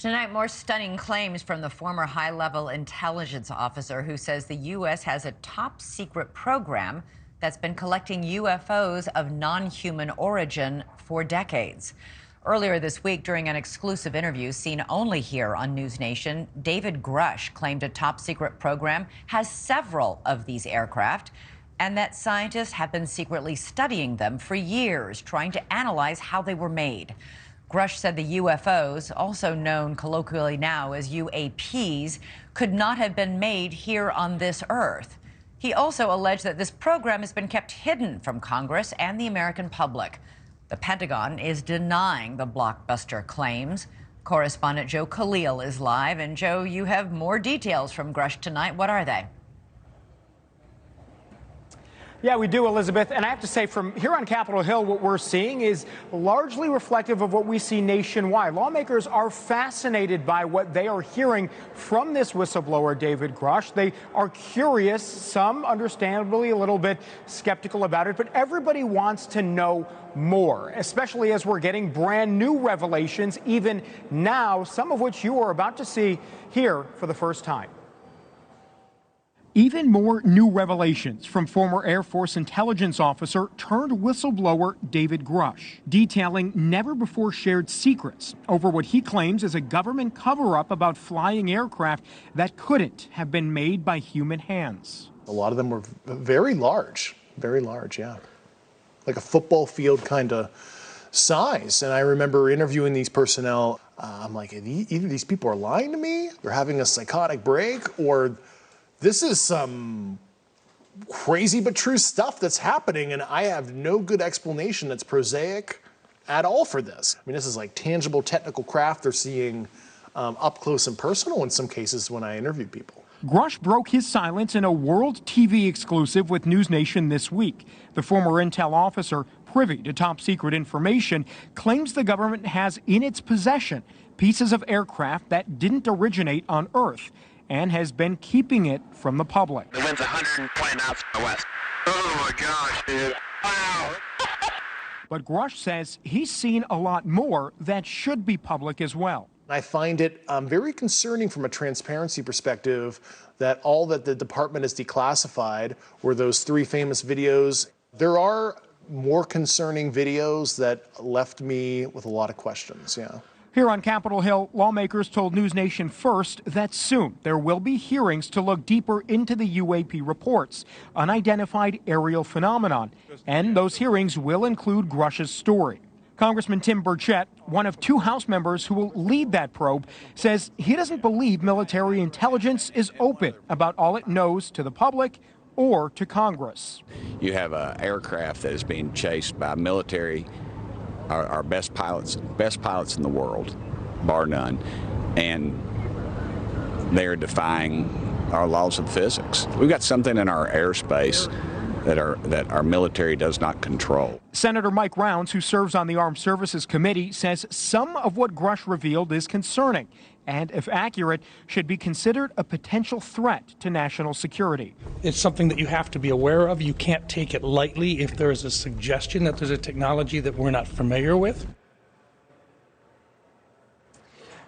Tonight, more stunning claims from the former high-level intelligence officer who says the U.S. has a top-secret program that's been collecting UFOs of non-human origin for decades. Earlier this week, during an exclusive interview seen only here on NewsNation, David Grush claimed a top-secret program has several of these aircraft and that scientists have been secretly studying them for years, trying to analyze how they were made. Grush said the UFOs, also known colloquially now as UAPs, could not have been made here on this Earth. He also alleged that this program has been kept hidden from Congress and the American public. The Pentagon is denying the blockbuster claims. Correspondent Joe Khalil is live. And Joe, you have more details from Grush tonight. What are they? Yeah, we do, Elizabeth. And I have to say, from here on Capitol Hill, what we're seeing is largely reflective of what we see nationwide. Lawmakers are fascinated by what they are hearing from this whistleblower, David Grush. They are curious, some understandably a little bit skeptical about it, but everybody wants to know more, especially as we're getting brand new revelations, even now, some of which you are about to see here for the first time. Even more new revelations from former Air Force intelligence officer turned whistleblower David Grush, detailing never-before-shared secrets over what he claims is a government cover-up about flying aircraft that couldn't have been made by human hands. A lot of them were very large, yeah. Like a football field kind of size. And I remember interviewing these personnel. I'm like, either these people are lying to me, they're having a psychotic break, or this is some crazy but true stuff that's happening, and I have no good explanation that's prosaic at all for this. I mean, this is like tangible technical craft they're seeing up close and personal in some cases when I interview people. Grush broke his silence in a world TV exclusive with NewsNation this week. The former intel officer, privy to top secret information, claims the government has in its possession pieces of aircraft that didn't originate on Earth, and has been keeping it from the public. The wind's 120 miles to the west. Oh my gosh, dude. Wow. But Grush says he's seen a lot more that should be public as well. I find it very concerning from a transparency perspective that all that the department has declassified were those 3 famous videos. There are more concerning videos that left me with a lot of questions, yeah. Here on Capitol Hill, lawmakers told NewsNation first that soon there will be hearings to look deeper into the UAP reports, unidentified aerial phenomenon, and those hearings will include Grush's story. Congressman Tim Burchett, one of 2 House members who will lead that probe, says he doesn't believe military intelligence is open about all it knows to the public or to Congress. You have an aircraft that is being chased by military, our best pilots in the world, bar none, and they're defying our laws of physics. We've got something in our airspace that our military does not control. Senator Mike Rounds, who serves on the Armed Services Committee, says some of what Grush revealed is concerning and, if accurate, should be considered a potential threat to national security. It's something that you have to be aware of. You can't take it lightly if there is a suggestion that there's a technology that we're not familiar with.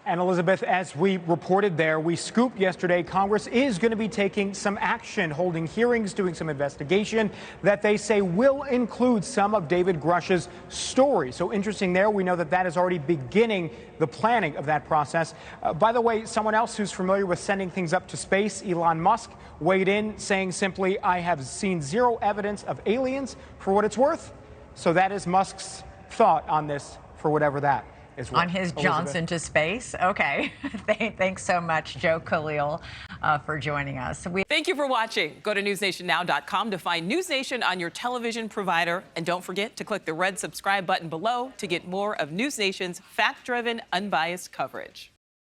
And Elizabeth, as we reported there, we scooped yesterday, Congress is going to be taking some action, holding hearings, doing some investigation that they say will include some of David Grush's story. So interesting there. We know that that is already beginning the planning of that process. By the way, someone else who's familiar with sending things up to space, Elon Musk, weighed in saying simply, I have seen 0 evidence of aliens for what it's worth. So that is Musk's thought on this, for whatever that is worth. On his Johnson to space. Okay. Thanks so much, Joe Khalil, for joining us. Thank you for watching. Go to newsnationnow.com to find NewsNation on your television provider. And don't forget to click the red subscribe button below to get more of NewsNation's fact-driven, unbiased coverage.